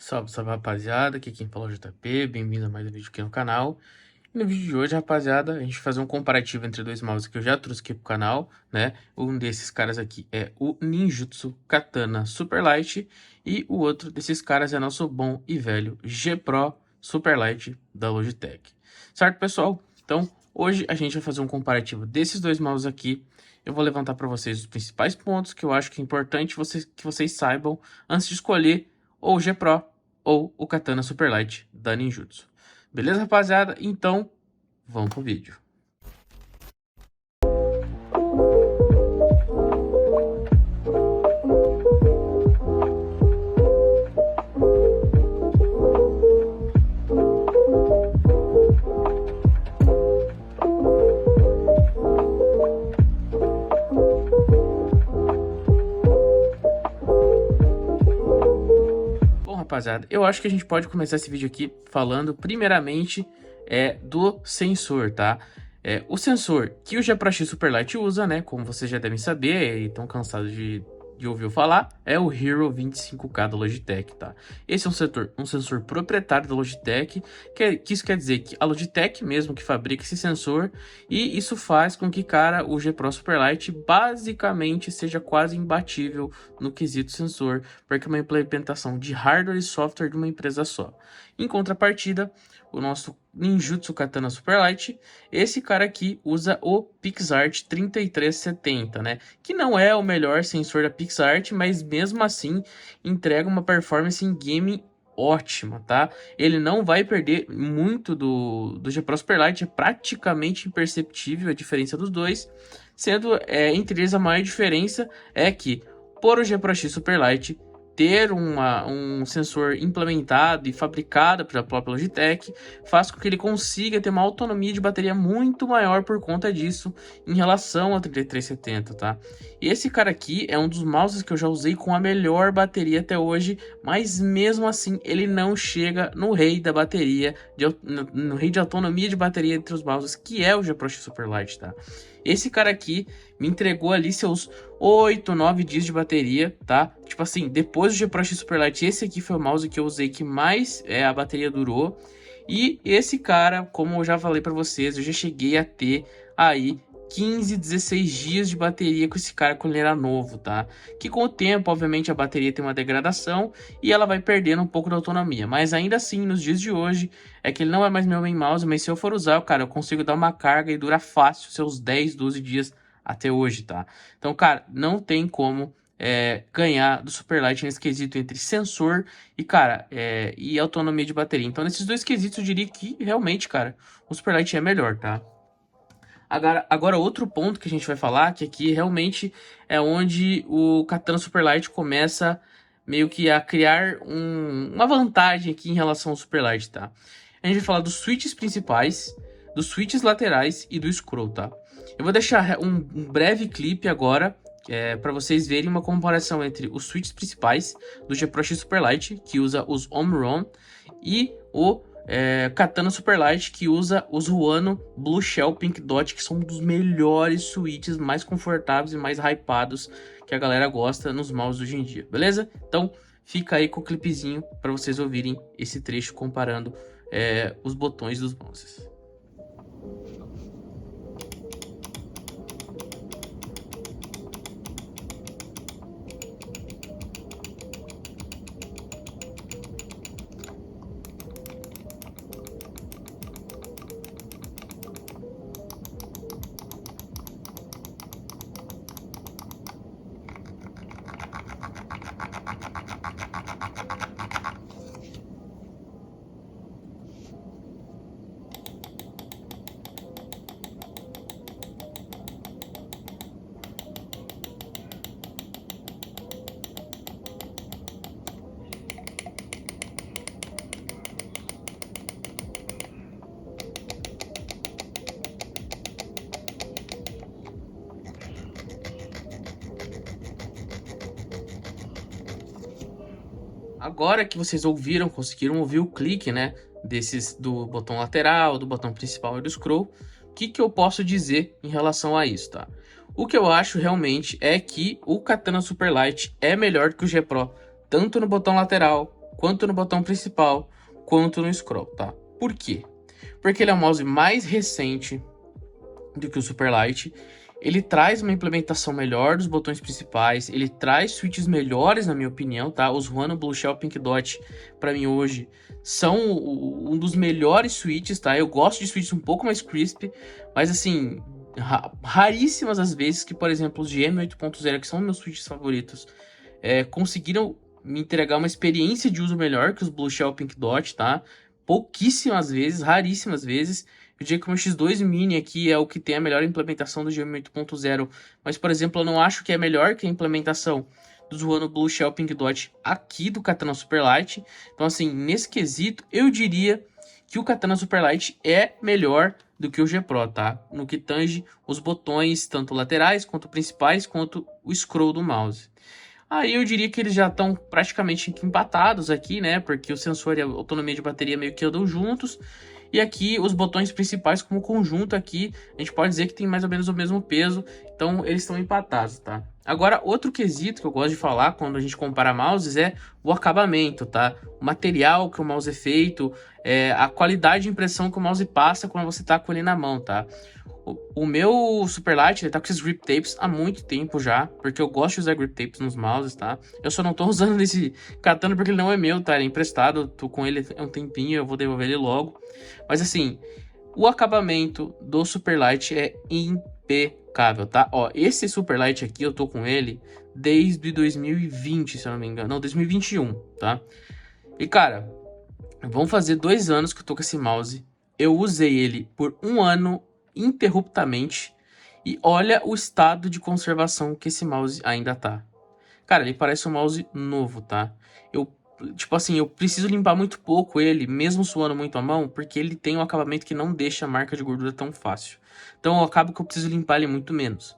Salve, salve rapaziada, aqui quem fala é o JP, bem-vindo a mais um vídeo aqui no canal. E no vídeo de hoje, rapaziada, a gente vai fazer um comparativo entre dois mouses que eu já trouxe aqui pro canal, né? Um desses caras aqui é o Ninjutsu Katana Superlight e o outro desses caras é nosso bom e velho G Pro Superlight da Logitech. Certo, pessoal? Então, hoje a gente vai fazer um comparativo desses dois mouses aqui. Eu vou levantar para vocês os principais pontos que eu acho que é importante que vocês saibam antes de escolher ou o G Pro ou o Katana Superlight da Ninjutsu. Beleza, rapaziada? Então, vamos pro vídeo. Rapaziada, eu acho que a gente pode começar esse vídeo aqui falando primeiramente do sensor, tá? O sensor que o G Pro X Superlight usa, né? Como vocês já devem saber e estão cansados de ouvir eu falar, é o Hero 25K da Logitech, tá? Esse é um sensor proprietário da Logitech, que isso quer dizer que a Logitech mesmo que fabrica esse sensor, e isso faz com que, cara, o G Pro Superlight basicamente seja quase imbatível no quesito sensor, porque é uma implementação de hardware e software de uma empresa só. Em contrapartida, o nosso Ninjutsu Katana Superlight, esse cara aqui usa o PixArt 3370, né? Que não é o melhor sensor da PixArt, mas mesmo assim entrega uma performance em game ótima, tá? Ele não vai perder muito do G Pro Superlight, é praticamente imperceptível a diferença dos dois, sendo entre eles a maior diferença é que, por o G Pro X Superlight ter um sensor implementado e fabricado pela própria Logitech, faz com que ele consiga ter uma autonomia de bateria muito maior por conta disso em relação ao 3370, tá? Esse cara aqui é um dos mouses que eu já usei com a melhor bateria até hoje, mas mesmo assim ele não chega no rei da bateria, no rei de autonomia de bateria entre os mouses, que é o G Pro X Superlight, tá? Esse cara aqui me entregou ali seus 8, 9 dias de bateria, tá? Tipo assim, depois do G Pro X Superlight, esse aqui foi o mouse que eu usei que mais a bateria durou. E esse cara, como eu já falei pra vocês, eu já cheguei a ter aí 15, 16 dias de bateria com esse cara quando ele era novo, tá? Que com o tempo, obviamente, a bateria tem uma degradação e ela vai perdendo um pouco da autonomia. Mas ainda assim, nos dias de hoje, é que ele não é mais meu main mouse, mas se eu for usar, cara, eu consigo dar uma carga e dura fácil seus 10, 12 dias até hoje, tá? Então, cara, não tem como ganhar do Superlight nesse quesito entre sensor e, cara, e autonomia de bateria. Então, nesses dois quesitos, eu diria que realmente, cara, o Superlight é melhor, tá? Agora, outro ponto que a gente vai falar, que aqui realmente é onde o Katana Superlight começa meio que a criar uma vantagem aqui em relação ao Superlight, tá? A gente vai falar dos switches principais, dos switches laterais e do scroll, tá? Eu vou deixar um breve clipe agora, para vocês verem uma comparação entre os switches principais do G Pro X Superlight, que usa os Omron, e o Katana Superlight, que usa os Ruano Blue Shell Pink Dot, que são um dos melhores switches, mais confortáveis e mais hypados que a galera gosta nos mouses hoje em dia, beleza? Então fica aí com o clipezinho para vocês ouvirem esse trecho comparando os botões dos mouses. Agora que vocês conseguiram ouvir o clique, né, do botão lateral, do botão principal e do scroll, o que eu posso dizer em relação a isso, tá? O que eu acho realmente é que o Katana Superlight é melhor que o G Pro, tanto no botão lateral quanto no botão principal, quanto no scroll, tá? Por quê? Porque ele é um mouse mais recente do que o Superlight. Ele traz uma implementação melhor dos botões principais, ele traz switches melhores, na minha opinião, tá? Os Huano Blue Shell Pink Dot, para mim hoje, são um dos melhores switches, tá? Eu gosto de switches um pouco mais crisp, mas assim, raríssimas as vezes que, por exemplo, os GM 8.0, que são meus switches favoritos, conseguiram me entregar uma experiência de uso melhor que os Blue Shell Pink Dot, tá? Pouquíssimas vezes, raríssimas vezes. Eu diria que o meu X2 Mini aqui é o que tem a melhor implementação do GM 8.0, mas, por exemplo, eu não acho que é melhor que a implementação dos Huano Blue Shell Pink Dot aqui do Katana Superlight. Então, assim, nesse quesito, eu diria que o Katana Superlight é melhor do que o G Pro, tá? No que tange os botões, tanto laterais, quanto principais, quanto o scroll do mouse. Aí eu diria que eles já estão praticamente empatados aqui, né? Porque o sensor e a autonomia de bateria meio que andam juntos. E aqui os botões principais como conjunto aqui, a gente pode dizer que tem mais ou menos o mesmo peso. Então eles estão empatados, tá? Agora, outro quesito que eu gosto de falar quando a gente compara mouses é o acabamento, tá? O material que o mouse é feito, a qualidade de impressão que o mouse passa quando você tá com ele na mão, tá? O meu Superlight, ele tá com esses grip tapes há muito tempo já, porque eu gosto de usar grip tapes nos mouses, tá? Eu só não tô usando esse Katana porque ele não é meu, tá? Ele é emprestado, eu tô com ele há um tempinho, eu vou devolver ele logo. Mas assim, o acabamento do Superlight é impecável, tá? Ó, esse Superlight aqui, eu tô com ele desde 2020, se eu não me engano. Não, 2021, tá? E cara, vão fazer 2 anos que eu tô com esse mouse. Eu usei ele por 1 ano interruptamente e olha o estado de conservação que esse mouse ainda tá. Cara, ele parece um mouse novo, tá? Tipo assim, eu preciso limpar muito pouco ele, mesmo suando muito a mão, porque ele tem um acabamento que não deixa a marca de gordura tão fácil. Então eu acabo que eu preciso limpar ele muito menos.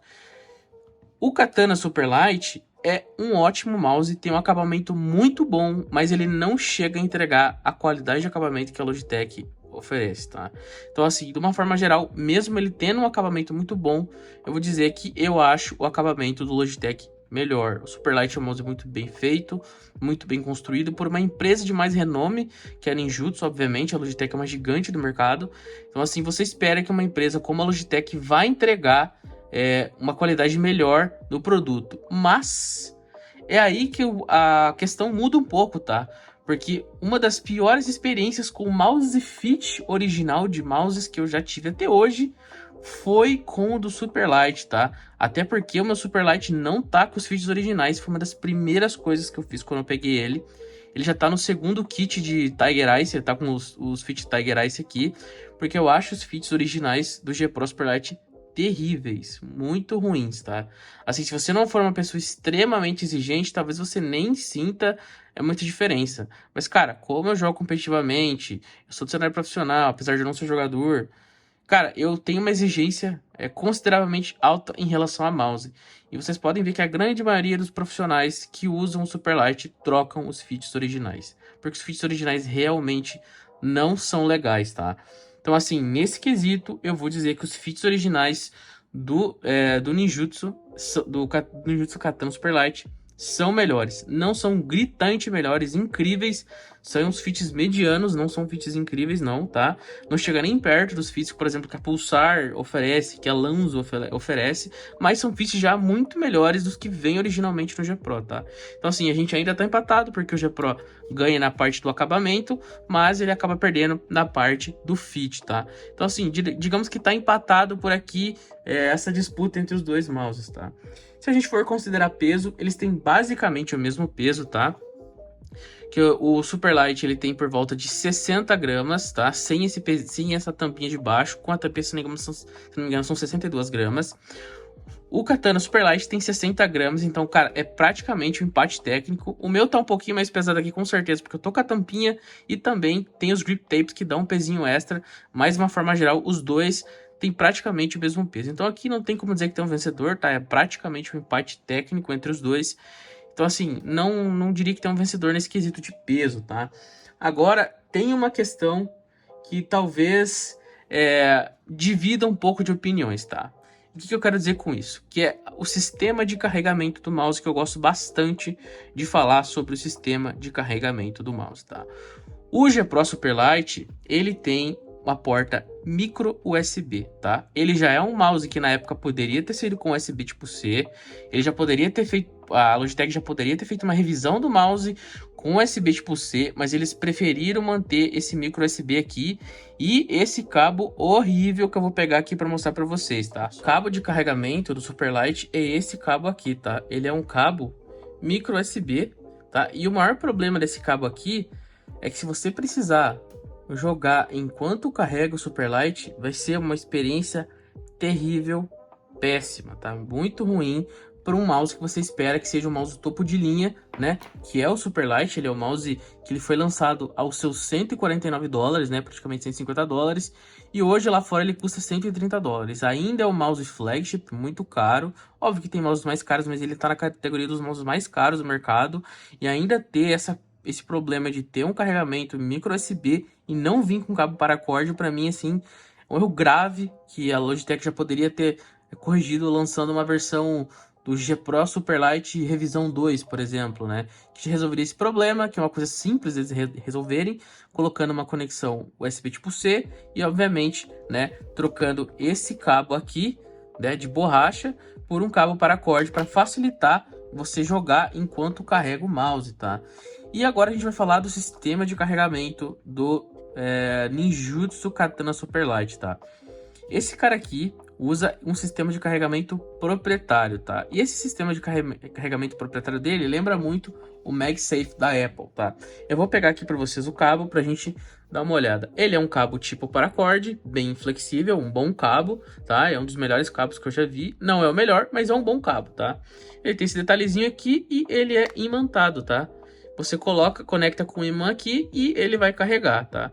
O Katana Superlight é um ótimo mouse, tem um acabamento muito bom, mas ele não chega a entregar a qualidade de acabamento que a Logitech oferece, tá? Então, assim, de uma forma geral, mesmo ele tendo um acabamento muito bom, eu vou dizer que eu acho o acabamento do Logitech melhor. O Superlight é um mouse muito bem feito, muito bem construído por uma empresa de mais renome, que é a Ninjutsu, obviamente. A Logitech é uma gigante do mercado. Então, assim, você espera que uma empresa como a Logitech vai entregar uma qualidade melhor do produto. Mas é aí que a questão muda um pouco, tá? Porque uma das piores experiências com o mouse fit original de mouses que eu já tive até hoje foi com o do Superlight, tá? Até porque o meu Superlight não tá com os fits originais. Foi uma das primeiras coisas que eu fiz quando eu peguei ele. Ele já tá no segundo kit de Tiger Ice, ele tá com os fits Tiger Ice aqui. Porque eu acho os fits originais do G Pro Superlight terríveis, muito ruins, tá? Assim, se você não for uma pessoa extremamente exigente, talvez você nem sinta muita diferença. Mas, cara, como eu jogo competitivamente, eu sou do cenário profissional, apesar de eu não ser jogador, cara, eu tenho uma exigência consideravelmente alta em relação a mouse. E vocês podem ver que a grande maioria dos profissionais que usam o Superlight trocam os fits originais. Porque os fits originais realmente não são legais, tá? Então, assim, nesse quesito, eu vou dizer que os fits originais do Ninjutsu, do Ninjutsu Katana Superlight, são melhores. Não são gritante melhores, incríveis. São uns fits medianos, não são fits incríveis, não, tá? Não chega nem perto dos fits, por exemplo, que a Pulsar oferece, que a Lanzo oferece. Mas são fits já muito melhores dos que vem originalmente no G Pro, tá? Então, assim, a gente ainda tá empatado, porque o G Pro ganha na parte do acabamento, mas ele acaba perdendo na parte do fit, tá? Então, assim, digamos que tá empatado por aqui essa disputa entre os dois mouses, tá? Se a gente for considerar peso, eles têm basicamente o mesmo peso, tá? Que o Superlight, ele tem por volta de 60 gramas, tá? Sem essa tampinha de baixo, com a tampinha, se não me engano, são 62 gramas. O Katana Superlight tem 60 gramas, então, cara, é praticamente um empate técnico. O meu tá um pouquinho mais pesado aqui, com certeza, porque eu tô com a tampinha e também tem os grip tapes que dão um pezinho extra. Mas, de uma forma geral, os dois tem praticamente o mesmo peso. Então aqui não tem como dizer que tem um vencedor, tá? É praticamente um empate técnico entre os dois. Então assim, não diria que tem um vencedor nesse quesito de peso, tá? Agora, tem uma questão que talvez divida um pouco de opiniões, tá? O que eu quero dizer com isso? Que é o sistema de carregamento do mouse, que eu gosto bastante de falar sobre o sistema de carregamento do mouse, tá? O G Pro Superlight, ele tem uma porta micro USB, tá? Ele já é um mouse que na época poderia ter sido com USB tipo C, ele já poderia ter feito, a Logitech já poderia ter feito uma revisão do mouse com USB tipo C, mas eles preferiram manter esse micro USB aqui e esse cabo horrível que eu vou pegar aqui para mostrar para vocês, tá? O cabo de carregamento do Superlight é esse cabo aqui, tá? Ele é um cabo micro USB, tá? E o maior problema desse cabo aqui é que se você precisar jogar enquanto carrega o Superlight, vai ser uma experiência terrível, péssima, tá? Muito ruim para um mouse que você espera que seja um mouse topo de linha, né? Que é o Superlight, ele é o mouse que ele foi lançado aos seus $149, né? Praticamente $150. E hoje lá fora ele custa $130. Ainda é um mouse flagship, muito caro. Óbvio que tem mouses mais caros, mas ele tá na categoria dos mouses mais caros do mercado. E ainda ter esse problema de ter um carregamento micro USB e não vir com cabo paracord, para mim, assim, é um erro grave que a Logitech já poderia ter corrigido lançando uma versão do G Pro Superlight revisão 2, por exemplo, né? Que resolveria esse problema, que é uma coisa simples eles resolverem, colocando uma conexão USB tipo C e, obviamente, né, trocando esse cabo aqui, né, de borracha por um cabo paracord para facilitar você jogar enquanto carrega o mouse, tá? E agora a gente vai falar do sistema de carregamento do Ninjutsu Katana Superlight, tá? Esse cara aqui usa um sistema de carregamento proprietário, tá? E esse sistema de carregamento proprietário dele lembra muito o MagSafe da Apple, tá? Eu vou pegar aqui para vocês o cabo pra gente dar uma olhada. Ele é um cabo tipo paracord, bem flexível, um bom cabo, tá? É um dos melhores cabos que eu já vi. Não é o melhor, mas é um bom cabo, tá? Ele tem esse detalhezinho aqui e ele é imantado, tá? Você conecta com o ímã aqui e ele vai carregar, tá?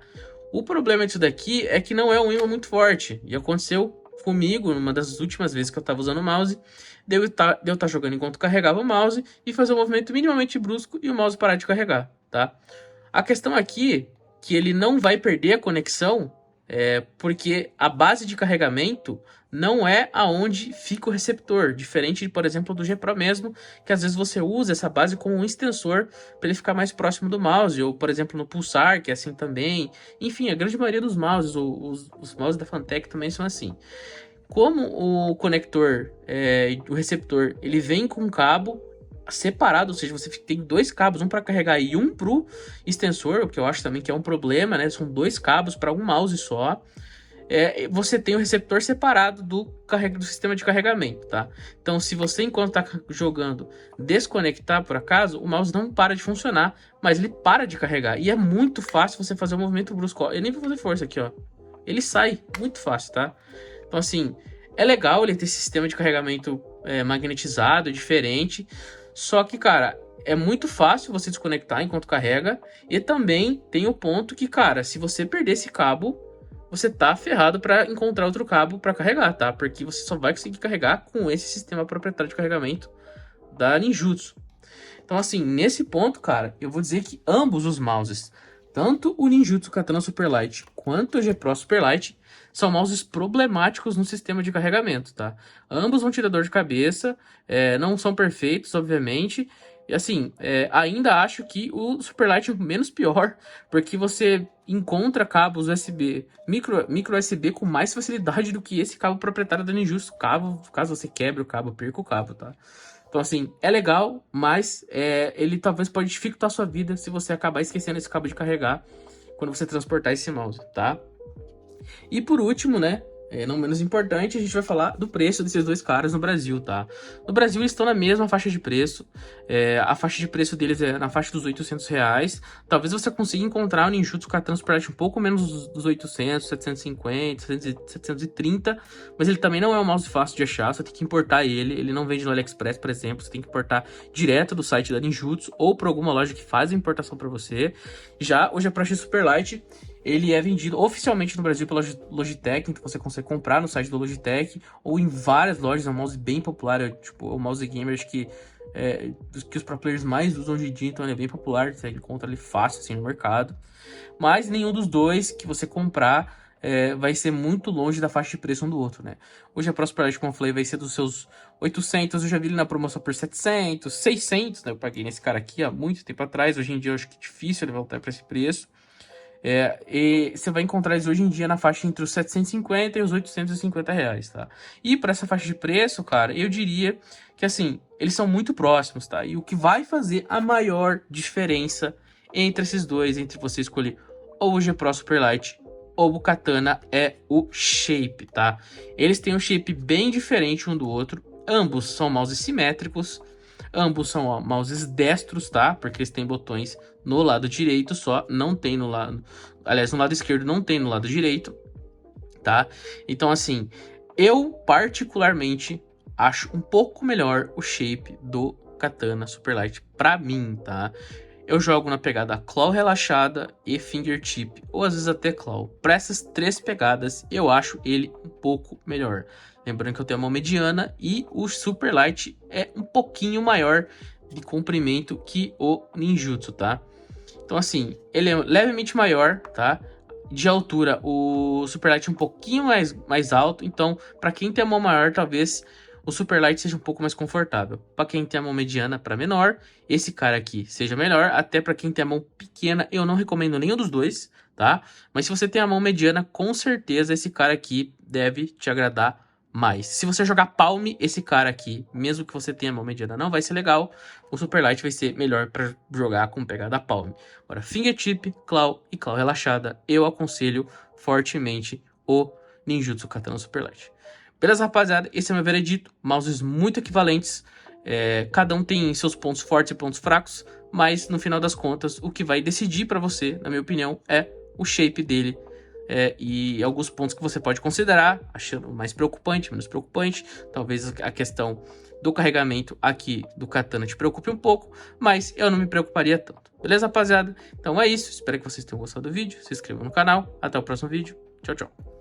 O problema disso daqui é que não é um ímã muito forte. E aconteceu comigo, numa das últimas vezes que eu estava usando o mouse, de eu estar jogando enquanto carregava o mouse e fazer um movimento minimamente brusco e o mouse parar de carregar, tá? A questão aqui é que ele não vai perder a conexão, porque a base de carregamento não é aonde fica o receptor, diferente, por exemplo, do G Pro mesmo, que às vezes você usa essa base como um extensor para ele ficar mais próximo do mouse, ou por exemplo no Pulsar, que é assim também. Enfim, a grande maioria dos mouses, os mouses da Fantech também são assim. Como o conector, o receptor, ele vem com um cabo separado, ou seja, você tem dois cabos, um para carregar e um para o extensor, o que eu acho também que é um problema, né? São dois cabos para um mouse só. Você tem o receptor separado do sistema de carregamento, tá? Então, se você, enquanto tá jogando, desconectar por acaso, o mouse não para de funcionar, mas ele para de carregar. E é muito fácil você fazer um movimento brusco. Eu nem vou fazer força aqui, ó. Ele sai muito fácil, tá? Então, assim, é legal ele ter esse sistema de carregamento magnetizado, diferente. Só que, cara, é muito fácil você desconectar enquanto carrega. E também tem o ponto que, cara, se você perder esse cabo, você tá ferrado para encontrar outro cabo para carregar, tá? Porque você só vai conseguir carregar com esse sistema proprietário de carregamento da Ninjutsu. Então, assim, nesse ponto, cara, eu vou dizer que ambos os mouses, tanto o Ninjutsu Katana Superlight quanto o G Pro Superlight, são mouses problemáticos no sistema de carregamento, tá? Ambos vão tirar dor de cabeça, não são perfeitos, obviamente. E assim, ainda acho que o Superlight é menos pior, porque você encontra cabos USB, micro USB com mais facilidade do que esse cabo proprietário da Ninjutsu, caso você quebre o cabo, perca o cabo, tá? Então assim, é legal, mas ele talvez pode dificultar a sua vida se você acabar esquecendo esse cabo de carregar quando você transportar esse mouse, tá? E por último, né, não menos importante, a gente vai falar do preço desses dois caras no Brasil, tá? No Brasil eles estão na mesma faixa de preço, a faixa de preço deles é na faixa dos R$800. Talvez você consiga encontrar o Ninjutsu Katana Superlight um pouco menos dos 800, 750, 730, mas ele também não é um mouse fácil de achar, você tem que importar ele não vende no AliExpress, por exemplo, você tem que importar direto do site da Ninjutsu ou por alguma loja que faz a importação para você. Já o G Pro X Superlight, ele é vendido oficialmente no Brasil pela Logitech, então você consegue comprar no site da Logitech ou em várias lojas. É um mouse bem popular, tipo o mouse gamer, acho que os pro players mais usam hoje em dia, então ele é bem popular, você encontra ele fácil assim no mercado. Mas nenhum dos dois que você comprar vai ser muito longe da faixa de preço um do outro, né? Hoje a Prosper Lite, como eu falei, vai ser dos seus 800, eu já vi ele na promoção por 700, 600, né? Eu paguei nesse cara aqui há muito tempo atrás, hoje em dia eu acho que é difícil ele voltar para esse preço. E você vai encontrar isso hoje em dia na faixa entre os 750 e os 850 reais, tá? E para essa faixa de preço, cara, eu diria que, assim, eles são muito próximos, tá? E o que vai fazer a maior diferença entre esses dois, entre você escolher ou o G Pro Superlight ou o Katana, é o shape, tá? Eles têm um shape bem diferente um do outro, ambos são mouses simétricos, ambos são mouses destros, tá? Porque eles têm botões no lado direito só, não tem no lado... Aliás, no lado esquerdo não tem no lado direito, tá? Então, assim, eu particularmente acho um pouco melhor o shape do Katana Superlight pra mim, tá? Eu jogo na pegada claw relaxada e fingertip, ou às vezes até claw. Para essas três pegadas, eu acho ele um pouco melhor. Lembrando que eu tenho a mão mediana e o Superlight é um pouquinho maior de comprimento que o Ninjutsu, tá? Então, assim, ele é levemente maior, tá? De altura, o Superlight é um pouquinho mais alto. Então, para quem tem a mão maior, talvez o Superlight seja um pouco mais confortável. Para quem tem a mão mediana para menor, esse cara aqui seja melhor. Até para quem tem a mão pequena, eu não recomendo nenhum dos dois, tá? Mas se você tem a mão mediana, com certeza esse cara aqui deve te agradar mais. Se você jogar palm, esse cara aqui, mesmo que você tenha a mão mediana, não vai ser legal. O Superlight vai ser melhor para jogar com pegada palm. Agora, fingertip, claw e claw relaxada, eu aconselho fortemente o Ninjutsu Katana Superlight. Beleza, rapaziada? Esse é meu veredito. Mouses muito equivalentes. Cada um tem seus pontos fortes e pontos fracos. Mas, no final das contas, o que vai decidir para você, na minha opinião, é o shape dele. E alguns pontos que você pode considerar, achando mais preocupante, menos preocupante. Talvez a questão do carregamento aqui do Katana te preocupe um pouco, mas eu não me preocuparia tanto. Beleza, rapaziada? Então é isso. Espero que vocês tenham gostado do vídeo. Se inscrevam no canal. Até o próximo vídeo. Tchau, tchau.